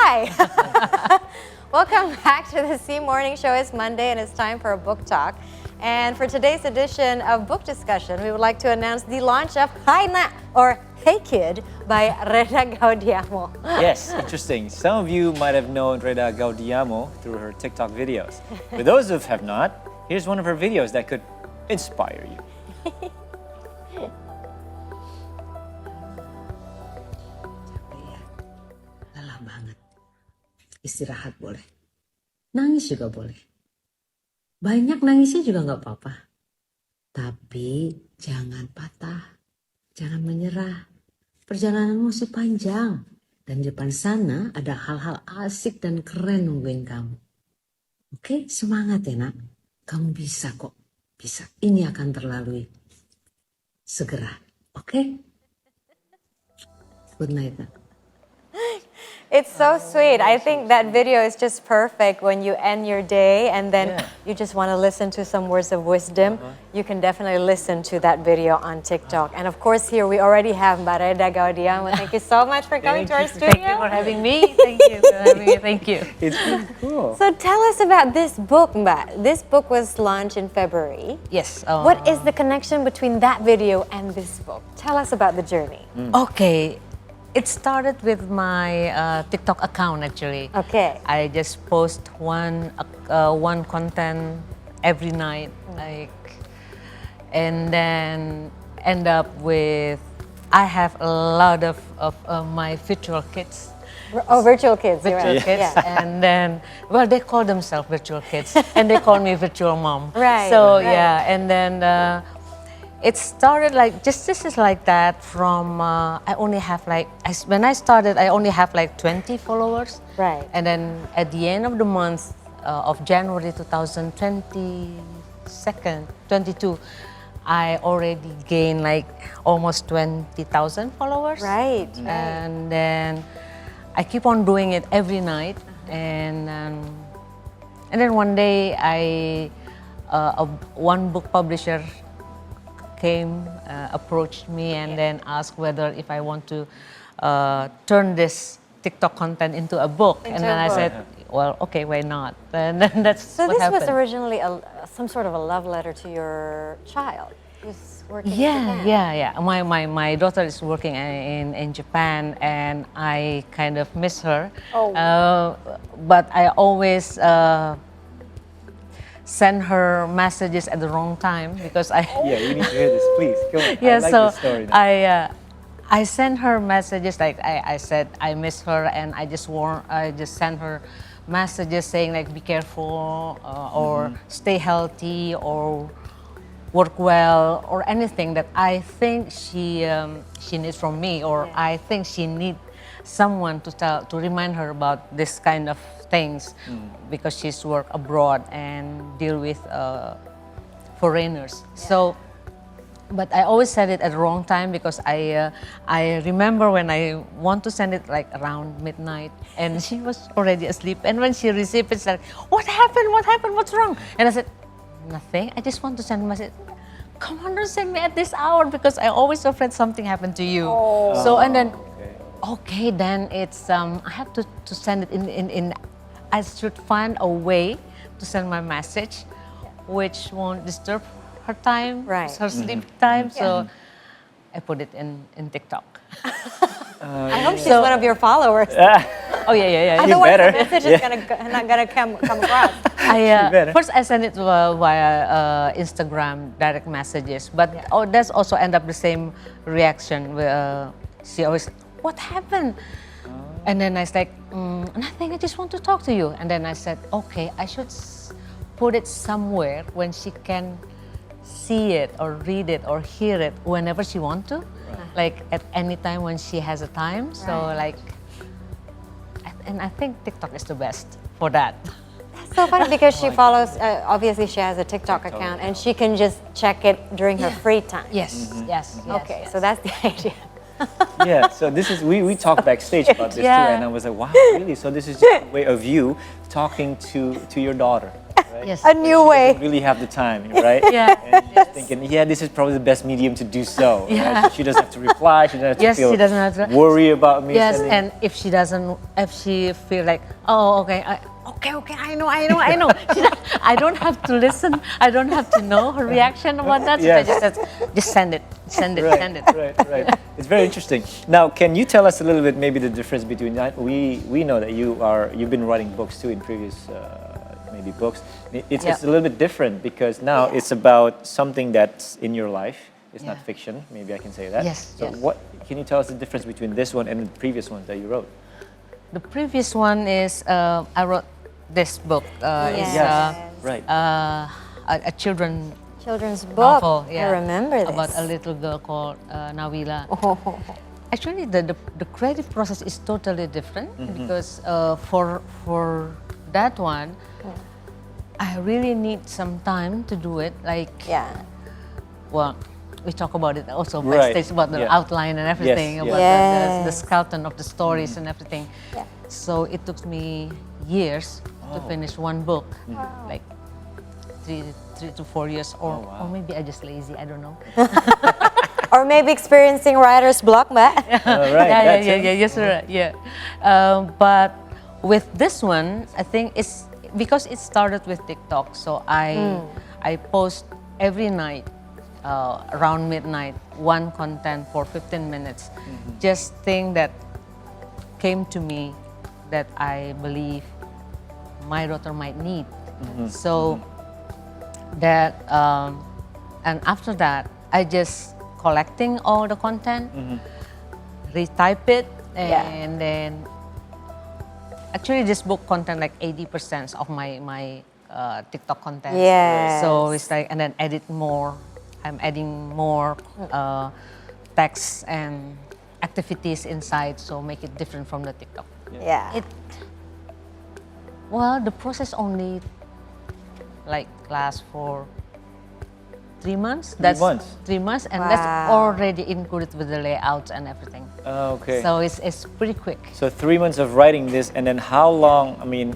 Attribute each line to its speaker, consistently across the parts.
Speaker 1: Hi! Welcome back to the C Morning Show. It's Monday and it's time for a book talk. And for today's edition of Book Discussion, we would like to announce the launch of Hi Na, or Hey Kid, by Reda Gaudiamo.
Speaker 2: Yes, interesting. Some of you might have known Reda Gaudiamo through her TikTok videos. For those who have not, here's one of her videos that could inspire you.
Speaker 3: Lelah banget. Istirahat boleh. Nangis juga boleh. Banyak nangisnya juga nggak apa-apa. Tapi jangan patah. Jangan menyerah. Perjalananmu masih panjang. Dan di depan sana ada hal-hal asik dan keren nungguin kamu. Oke, semangat ya nak. Kamu bisa kok. Bisa. Ini akan terlalui. Segera. Oke? Good night nak.
Speaker 1: It's so sweet. I think that video is just perfect when you end your day and then you just want to listen to some words of wisdom. You can definitely listen to that video on TikTok. And of course, here we already have Mbak Reda Gaudiamo. Thank you so much for coming to our studio.
Speaker 4: Thank you for having me. Thank you for having me. Thank you.
Speaker 2: It's really cool.
Speaker 1: So tell us about this book, Mbak. This book was launched in February.
Speaker 4: Yes.
Speaker 1: What is the connection between that video and this book? Tell us about the journey.
Speaker 4: Okay. It started with my TikTok account actually.
Speaker 1: Okay.
Speaker 4: I just post one content every night, and then end up with I have a lot of my virtual kids.
Speaker 1: Oh, virtual kids. You're
Speaker 4: Virtual
Speaker 1: right.
Speaker 4: kids,
Speaker 1: Yeah.
Speaker 4: and then they call themselves virtual kids, and they call me virtual mom.
Speaker 1: Right,
Speaker 4: So
Speaker 1: right.
Speaker 4: yeah, and then it started like just like that. From I only have when I started, I only have 20 followers.
Speaker 1: Right.
Speaker 4: And then at the end of the month of January 2022, I already gained almost 20,000 followers.
Speaker 1: Right.
Speaker 4: And then I keep on doing it every night, and then one day one book publisher approached me and then asked whether if I want to turn this TikTok content into a book. And then I said, well, okay, why not? And then that's
Speaker 1: So
Speaker 4: what
Speaker 1: this
Speaker 4: happened.
Speaker 1: was originally some sort of a love letter to your child who's working in
Speaker 4: Yeah,
Speaker 1: Japan.
Speaker 4: yeah. My daughter is working in Japan, and I kind of miss her.
Speaker 1: Oh.
Speaker 4: But I always send her messages at the wrong time because I.
Speaker 2: Yeah, you need to hear this, please. Go on.
Speaker 4: Yeah,
Speaker 2: I like
Speaker 4: so
Speaker 2: this story now.
Speaker 4: I sent her messages I said I miss her, and I just sent her messages saying be careful or stay healthy or work well or anything that I think she needs from me, or I think she needs someone to remind her about this kind of things because she's work abroad and deal with foreigners. So, but I always said it at the wrong time because I remember when I want to send it around midnight and she was already asleep, and when she received it, she's like, what happened, what's wrong? And I said, nothing, I just want to send a message. Come on, don't send me at this hour because I always afraid something happened to you. So, and then okay, then it's I have to send it in I should find a way to send my message which won't disturb her time,
Speaker 1: Right.
Speaker 4: her sleep time. So I put it in TikTok.
Speaker 1: I hope she's one of your followers.
Speaker 4: Oh yeah.
Speaker 1: Otherwise,
Speaker 2: better.
Speaker 1: the message is not gonna come across.
Speaker 2: better.
Speaker 4: First I sent it via Instagram direct messages, but that's also end up the same reaction. She always, what happened? And then I was like, nothing, I just want to talk to you. And then I said, okay, I should put it somewhere when she can see it or read it or hear it whenever she wants to, at any time when she has a time. So and I think TikTok is the best for that.
Speaker 1: That's so funny because she follows, obviously she has a TikTok account and she can just check it during her free time.
Speaker 4: Yes.
Speaker 1: Okay, so that's the idea.
Speaker 2: Yeah, so this is, we talked backstage about this too,
Speaker 4: Yeah.
Speaker 2: and I was like, wow, really? So this is just a way of you talking to your daughter.
Speaker 4: Yes.
Speaker 1: A new way.
Speaker 2: Really have the time, right?
Speaker 4: Yeah.
Speaker 2: And you're just thinking, yeah, this is probably the best medium to do so. Right?
Speaker 4: Yeah.
Speaker 2: So she doesn't have to reply. She doesn't have to
Speaker 4: Yes,
Speaker 2: feel
Speaker 4: she doesn't have to
Speaker 2: worry about me.
Speaker 4: Yes,
Speaker 2: sending.
Speaker 4: and if she feel like, oh, okay, okay, I know. I don't have to listen. I don't have to know her reaction about that. So
Speaker 2: Yes.
Speaker 4: I just send it.
Speaker 2: Right. It's very interesting. Now, can you tell us a little bit, maybe the difference between that? We know that you've been writing books too in previous maybe books. It's a little bit different because now it's about something that's in your life. It's not fiction. Maybe I can say that.
Speaker 4: Yes,
Speaker 2: So
Speaker 4: yes.
Speaker 2: what can you tell us the difference between this one and the previous ones that you wrote?
Speaker 4: The previous one is I wrote this book. It's
Speaker 2: Right.
Speaker 4: a
Speaker 1: Children's book.
Speaker 4: novel.
Speaker 1: I remember this.
Speaker 4: About a little girl called Nawila.
Speaker 1: Oh.
Speaker 4: Actually, the creative process is totally different because for that one, I really need some time to do it. Like, well, we talk about it also
Speaker 2: Right.
Speaker 4: backstage about the
Speaker 2: Yeah.
Speaker 4: outline and everything,
Speaker 2: Yes,
Speaker 4: about
Speaker 1: yes.
Speaker 4: the skeleton of the stories and everything.
Speaker 1: Yeah.
Speaker 4: So it took me years to finish one book, like 3 to 4 years, or maybe I just lazy. I don't know.
Speaker 1: Or maybe experiencing writer's block, Mbak.
Speaker 2: Right. that's it.
Speaker 4: Yes, right, yeah. But with this one, I think it's because it started with TikTok. So I post every night around midnight one content for 15 minutes. Just thing that came to me that I believe my daughter might need. So that and after that, I just collecting all the content, retype it, and then actually this book content like 80% of my TikTok content.
Speaker 1: Yes.
Speaker 4: So it's like, and then edit more. I'm adding more text and activities inside, so make it different from the TikTok.
Speaker 1: Yeah.
Speaker 4: Well, the process only like lasts for 3 months. That's 3 months, and that's already included with the layouts and everything.
Speaker 2: Okay.
Speaker 4: So it's pretty quick.
Speaker 2: So 3 months of writing this, and then how long? I mean,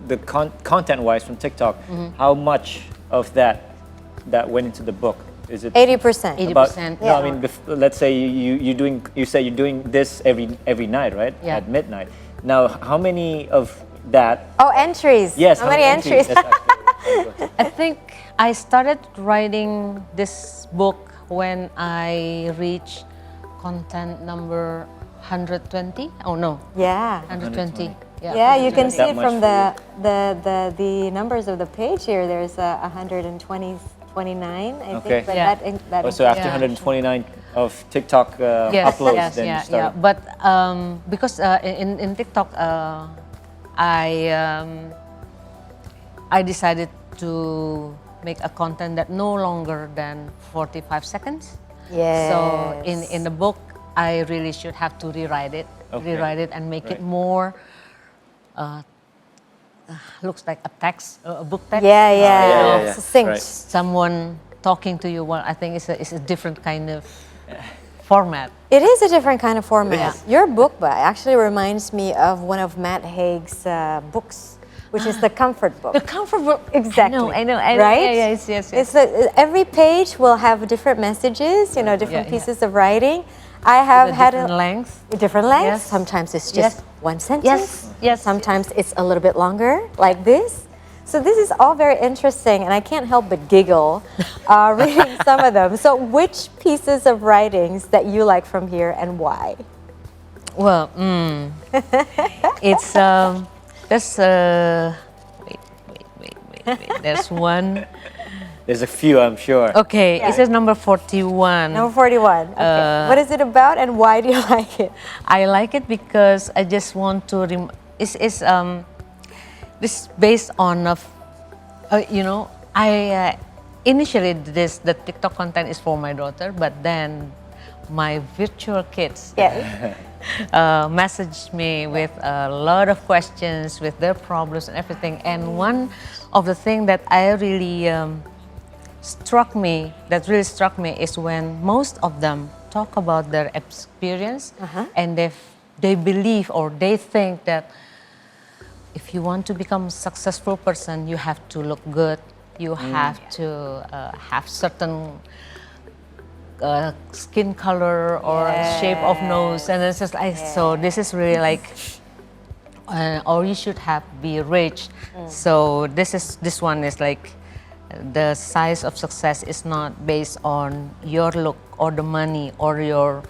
Speaker 2: the content-wise from TikTok, how much of that went into the book? Is it
Speaker 1: 80%.
Speaker 4: 80%.
Speaker 2: No, I mean, let's say you say you're doing this every night, right?
Speaker 4: Yeah.
Speaker 2: At midnight. Now, how many of that?
Speaker 1: Oh, entries.
Speaker 2: Yes.
Speaker 1: How many entries?
Speaker 2: That's actually-
Speaker 4: I think I started writing this book when I reached content number 120. Oh no,
Speaker 1: Yeah.
Speaker 4: 120.
Speaker 1: Yeah, you can
Speaker 4: 120.
Speaker 1: see
Speaker 2: That
Speaker 1: it
Speaker 2: much
Speaker 1: from
Speaker 2: for
Speaker 1: the numbers of the page here. There's 129, I
Speaker 2: Okay.
Speaker 1: think. But
Speaker 4: Yeah.
Speaker 1: that
Speaker 2: Oh, so after
Speaker 4: Yeah.
Speaker 2: 129 of TikTok
Speaker 4: Yes,
Speaker 2: uploads,
Speaker 4: yes,
Speaker 2: then you
Speaker 4: yeah.
Speaker 2: started.
Speaker 4: But because in TikTok, I decided to make a content that no longer than 45 seconds.
Speaker 1: Yes.
Speaker 4: So in the book, I really should have to rewrite it, and make it more. Looks like a text, a book text.
Speaker 2: yeah.
Speaker 1: Succinct.
Speaker 2: Right.
Speaker 4: Someone talking to you. Well, I think it's a different kind of format.
Speaker 1: It is a different kind of format.
Speaker 2: Yes.
Speaker 1: Your book, Ba, actually reminds me of one of Matt Haig's books, which is the Comfort Book.
Speaker 4: The comfort book.
Speaker 1: Exactly.
Speaker 4: I know.
Speaker 1: Right?
Speaker 4: Yes.
Speaker 1: It's every page will have different messages, different
Speaker 4: Yeah.
Speaker 1: pieces of writing. I have had
Speaker 4: different length.
Speaker 1: different lengths.
Speaker 4: Yes.
Speaker 1: Sometimes it's just
Speaker 4: Yes.
Speaker 1: one sentence.
Speaker 4: Yes.
Speaker 1: Sometimes it's a little bit longer, like this. So this is all very interesting, and I can't help but giggle reading some of them. So which pieces of writings that you like from here and why?
Speaker 4: Well, it's there's wait. There's one.
Speaker 2: There's a few, I'm sure.
Speaker 4: Okay, it says number 41.
Speaker 1: Number 41. Okay. What is it about, and why do you like it?
Speaker 4: I like it because I just want to. This is based on I initially the TikTok content is for my daughter, but then my virtual kids
Speaker 1: Yes.
Speaker 4: messaged me with a lot of questions with their problems and everything. And one of the things that I really struck me is when most of them talk about their experience and they believe or they think that if you want to become a successful person, you have to look good. You have to have certain skin color or shape of nose, and it's just like so. This is really like, or you should have be rich. So this one is like, the size of success is not based on your look or the money or your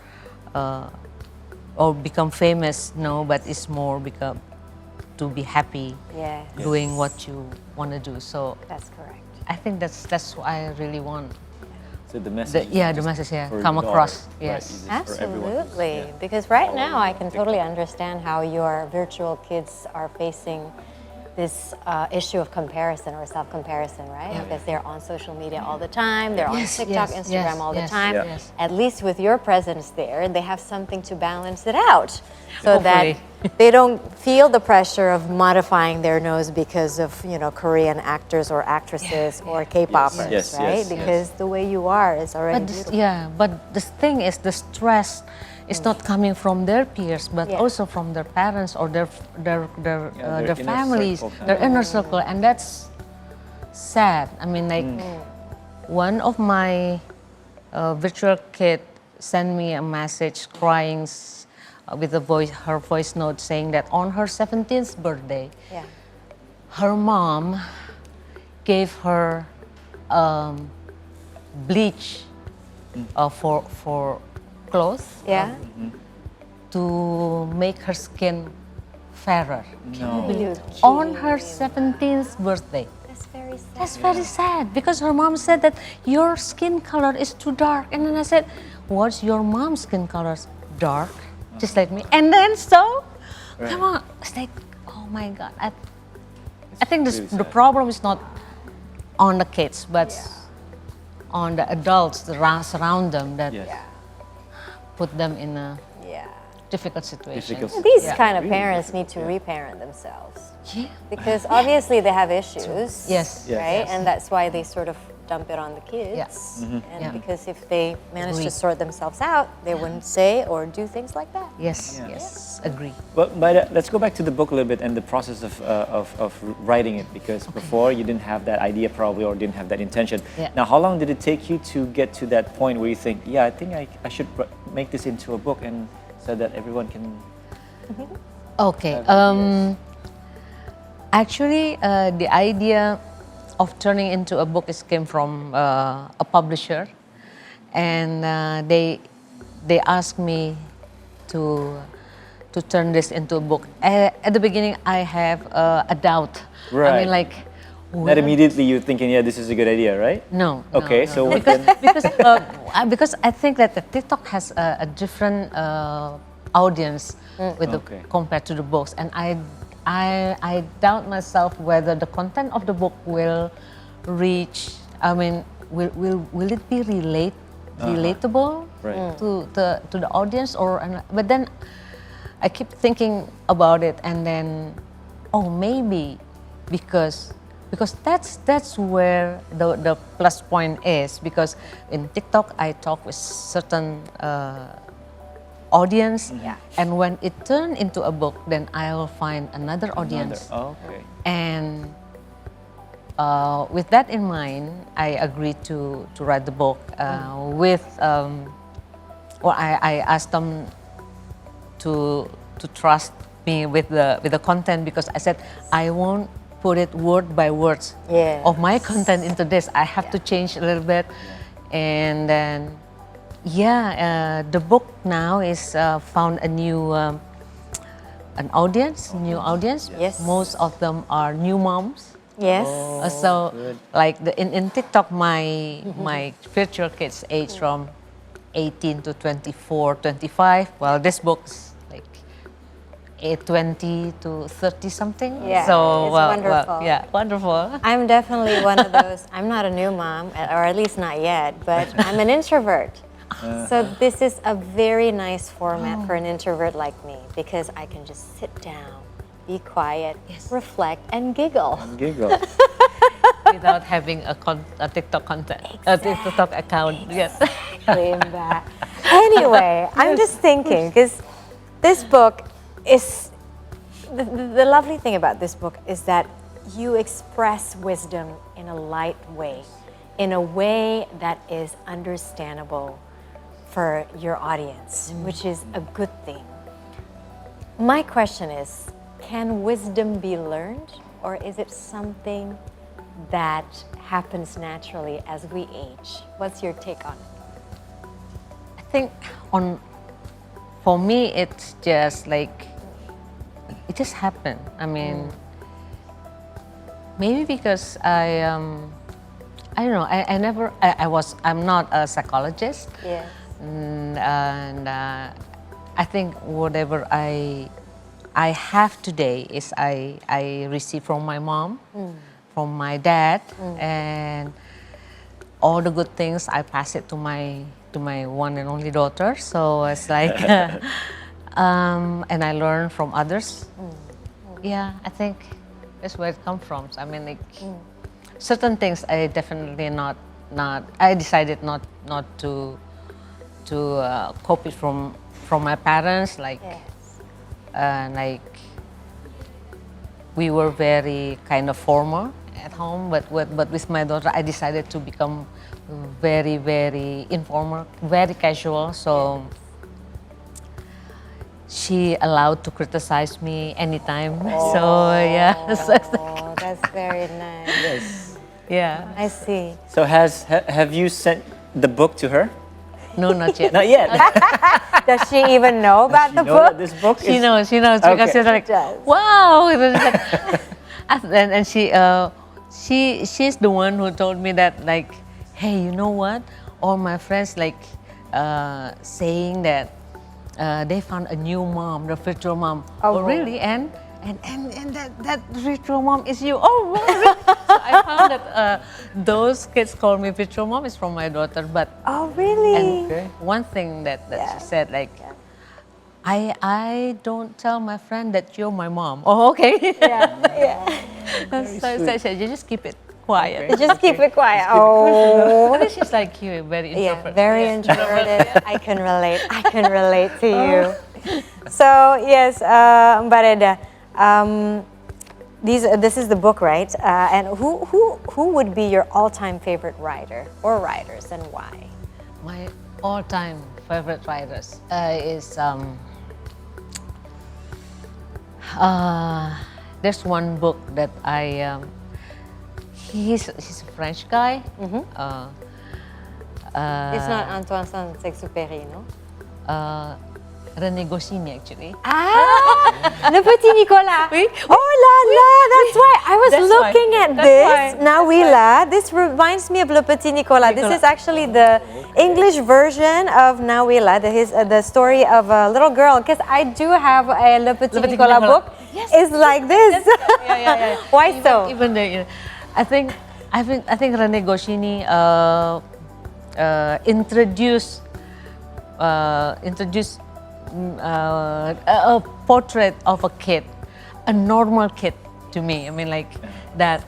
Speaker 4: or become famous. No, but it's more become to be happy doing what you want to do. So
Speaker 1: That's correct.
Speaker 4: I think that's what I really want.
Speaker 2: So the message.
Speaker 4: The message
Speaker 2: for
Speaker 4: come
Speaker 2: your
Speaker 4: across.
Speaker 2: daughter,
Speaker 4: Yes.
Speaker 2: right, is for everyone who's-
Speaker 1: Absolutely.
Speaker 2: yeah.
Speaker 1: Because right now I can totally understand how your virtual kids are facing this issue of comparison or self-comparison, right? Because they're on social media all the time, they're on
Speaker 4: Yes,
Speaker 1: TikTok,
Speaker 4: yes,
Speaker 1: Instagram
Speaker 4: yes,
Speaker 1: all the
Speaker 4: yes,
Speaker 1: time.
Speaker 2: Yeah.
Speaker 4: yes.
Speaker 1: At least with your presence there, they have something to balance it out. So that
Speaker 4: Hopefully.
Speaker 1: they don't feel the pressure of modifying their nose because of, Korean actors or actresses or K-poppers,
Speaker 2: Yes,
Speaker 1: right?
Speaker 2: yes, yes.
Speaker 1: Because the way you are is already
Speaker 4: But this,
Speaker 1: beautiful.
Speaker 4: but the thing is, the stress is not coming from their peers, but
Speaker 1: Yeah.
Speaker 4: also from their parents or their
Speaker 2: their inner
Speaker 4: families,
Speaker 2: circle.
Speaker 4: their inner circle, and that's sad. I mean, like one of my virtual kid sent me a message crying with her voice note saying that on her 17th birthday,
Speaker 1: Yeah.
Speaker 4: her mom gave her bleach for clothes
Speaker 1: Yeah?
Speaker 4: to make her skin fairer.
Speaker 2: No.
Speaker 4: On her 17th birthday.
Speaker 1: That's very sad.
Speaker 4: That's very sad because her mom said that your skin color is too dark. And then I said, what's your mom's skin color? Dark, just like me. And then come on. It's like, oh my God. I think
Speaker 2: really
Speaker 4: the
Speaker 2: sad.
Speaker 4: problem is not on the kids, but on the adults that surround them that
Speaker 2: Yes.
Speaker 4: put them in a
Speaker 1: Yeah.
Speaker 4: difficult situation.
Speaker 2: Difficult
Speaker 1: These
Speaker 4: Yeah.
Speaker 1: kind of
Speaker 2: Really
Speaker 1: parents need
Speaker 2: difficult,
Speaker 1: to
Speaker 2: yeah.
Speaker 1: reparent themselves
Speaker 4: Yeah.
Speaker 1: because obviously they have issues.
Speaker 4: Yes.
Speaker 2: Yes.
Speaker 1: Right?
Speaker 4: Yes.
Speaker 1: And that's why they sort of dump it on the kids.
Speaker 4: Yeah.
Speaker 1: And
Speaker 4: Yeah.
Speaker 1: because if they manage to
Speaker 4: Agree.
Speaker 1: sort themselves out, they wouldn't say or do things like that.
Speaker 4: Yes.
Speaker 2: Yeah.
Speaker 4: Yes. Agree.
Speaker 2: But let's go back to the book a little bit and the process of writing it, because before you didn't have that idea probably or didn't have that intention.
Speaker 4: Yeah.
Speaker 2: Now, how long did it take you to get to that point where you think, yeah, I think I should make this into a book and so that everyone can...
Speaker 4: Okay. Actually, the idea of turning into a book came from a publisher, and they asked me to turn this into a book. At the beginning, I have a doubt. I
Speaker 2: Right.
Speaker 4: mean, like,
Speaker 2: Not immediately you're thinking, yeah, this is a good idea, right?
Speaker 4: no.
Speaker 2: Okay,
Speaker 4: no,
Speaker 2: so
Speaker 4: no.
Speaker 2: what
Speaker 4: Because I think that the TikTok has a different audience with
Speaker 2: Okay.
Speaker 4: compared to the books, and I doubt myself whether the content of the book will reach. I mean, will it be relatable
Speaker 2: Right.
Speaker 4: to the audience but then I keep thinking about it, and then maybe because that's where the plus point is, because in TikTok I talk with certain audience, and when it turned into a book, then I will find another audience.
Speaker 2: Okay.
Speaker 4: And with that in mind, I agreed to write the book I asked them to trust me with the content, because I said I won't put it word by word
Speaker 1: Yes.
Speaker 4: of my content into this. I have to change a little bit, and then the book now is found a new new audience.
Speaker 1: Yes.
Speaker 4: Most of them are new moms.
Speaker 1: Yes.
Speaker 4: So like in TikTok, my virtual kids age from 18 to 24, 25. Well, this book's like 20 to 30 something.
Speaker 1: Yeah,
Speaker 4: So
Speaker 1: it's wonderful.
Speaker 4: yeah, wonderful.
Speaker 1: I'm definitely one of those. I'm not a new mom, or at least not yet, but I'm an introvert. So this is a very nice format for an introvert like me, because I can just sit down, be quiet, reflect, and giggle.
Speaker 2: Giggle.
Speaker 4: Without having a TikTok content, a TikTok account. Yes.
Speaker 1: Claim that. Anyway, I'm just thinking, because this book is the lovely thing about this book is that you express wisdom in a light way, in a way that is understandable for your audience, which is a good thing. My question is, can wisdom be learned, or is it something that happens naturally as we age? What's your take on it?
Speaker 4: I think for me, it's just like, it just happened. I mean, maybe because I don't know, I'm not a psychologist.
Speaker 1: Yes.
Speaker 4: And I think whatever I have today is I received from my mom, from my dad, and all the good things I pass it to my one and only daughter. So it's like, and I learn from others. Yeah, I think that's where it comes from. I mean, like certain things I definitely not. I decided not to copy from my parents. Like, like we were very kind of formal at home, but with my daughter, I decided to become very, very informal, very casual. So she allowed to criticize me anytime. So yeah,
Speaker 1: Oh, that's very nice.
Speaker 2: Yes.
Speaker 4: yeah.
Speaker 1: I see.
Speaker 2: So have you sent the book to her?
Speaker 4: No, not yet.
Speaker 2: Not yet.
Speaker 1: Does she even know about the
Speaker 2: You know that
Speaker 1: book?
Speaker 2: this book
Speaker 4: She
Speaker 2: is...
Speaker 4: knows because
Speaker 2: Okay.
Speaker 4: she's like,
Speaker 1: does.
Speaker 4: wow. It was like- and she's the one who told me that, like, hey, you know what? All my friends like saying that they found a new mom, the virtual mom.
Speaker 1: Oh,
Speaker 4: Oh, really? And that virtual mom is you. Oh, wow, really? So I found that those kids call me virtual mom is from my daughter. But
Speaker 1: Oh, really?
Speaker 4: and
Speaker 2: Okay.
Speaker 4: one thing that
Speaker 1: Yeah.
Speaker 4: she said, like, I don't tell my friend that you're my mom. Oh, okay. So you just keep it quiet.
Speaker 2: Okay.
Speaker 1: Just keep it quiet. Oh.
Speaker 4: But she's like you, very
Speaker 1: Yeah,
Speaker 4: introverted.
Speaker 1: very introverted. I can relate. I can relate to you. So yes, Mbak Reda, this is the book, right? And who would be your all-time favorite writer or writers, and why?
Speaker 4: My all-time favorite writers is there's one book that he's a French guy.
Speaker 1: It's not Antoine Saint-Exupéry, no?
Speaker 4: René Goscinny, actually.
Speaker 1: Ah, Le Petit Nicolas.
Speaker 4: Oui.
Speaker 1: Oh la la, that's why I was
Speaker 4: That's
Speaker 1: looking
Speaker 4: why.
Speaker 1: at
Speaker 4: That's
Speaker 1: this.
Speaker 4: why.
Speaker 1: Nawila, this reminds me of Le Petit Nicolas. This is actually the English version of Nawila, the story of a little girl. Because I do have a Le Petit Nicolas book.
Speaker 4: Yes.
Speaker 1: It's like this.
Speaker 4: Yeah.
Speaker 1: Why so?
Speaker 4: Even the, I think René Goscinny introduced a portrait of a kid, a normal kid to me. I mean, like that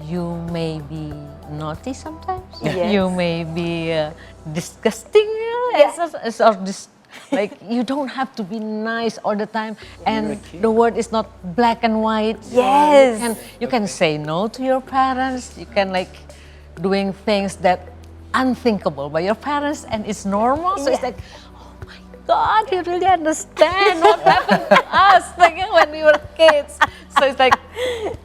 Speaker 4: you may be naughty sometimes.
Speaker 1: Yes.
Speaker 4: You may be disgusting. Like you don't have to be nice all the time, and the word is not black and white.
Speaker 1: Yes.
Speaker 4: You can say no to your parents. You can like doing things that unthinkable by your parents, and it's normal. So it's like, oh my God, you really understand what happened to us, like when we were kids. So it's like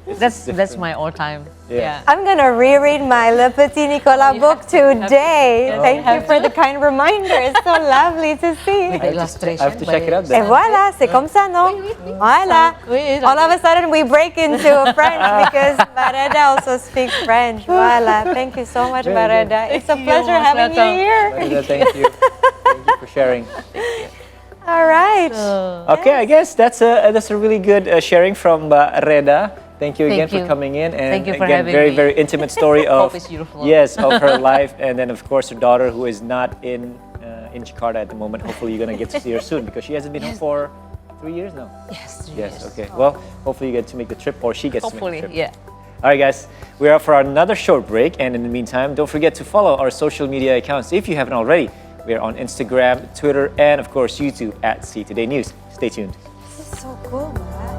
Speaker 4: that's my all-time.
Speaker 2: Yeah.
Speaker 1: I'm gonna reread my Le Petit Nicolas book today. Thank you for the kind reminder. It's so lovely to see.
Speaker 4: By illustration.
Speaker 2: I have to check it out
Speaker 1: Et
Speaker 2: then.
Speaker 1: voilà, c'est comme ça, non? Voilà.
Speaker 4: Oui,
Speaker 1: All of a sudden, we break into French because Reda also speaks French. Voilà. Thank you so much,
Speaker 2: Very good.
Speaker 1: Reda. It's a
Speaker 4: Thank you,
Speaker 1: pleasure having you
Speaker 4: Masata.
Speaker 1: here.
Speaker 2: Reda, thank you. Thank you for sharing.
Speaker 1: All right.
Speaker 2: Okay, I guess that's a really good sharing from Reda. Thank you again
Speaker 4: Thank
Speaker 2: for
Speaker 4: you.
Speaker 2: coming in, and
Speaker 4: Thank you for
Speaker 2: again,
Speaker 4: having
Speaker 2: very
Speaker 4: me.
Speaker 2: very intimate story of
Speaker 4: Hope it's beautiful.
Speaker 2: yes, of her life, and then of course her daughter who is not in Jakarta at the moment. Hopefully you're gonna get to see her soon because she hasn't been home for 3 years now.
Speaker 4: Yes. 3
Speaker 2: Yes.
Speaker 4: years.
Speaker 2: Okay. Well, hopefully you get to make the trip, or she gets
Speaker 4: Hopefully,
Speaker 2: to make the trip.
Speaker 4: yeah.
Speaker 2: All right, guys, we're up for another short break, and in the meantime, don't forget to follow our social media accounts if you haven't already. We're on Instagram, Twitter, and of course YouTube at See Today News. Stay tuned.
Speaker 1: This is so cool, man.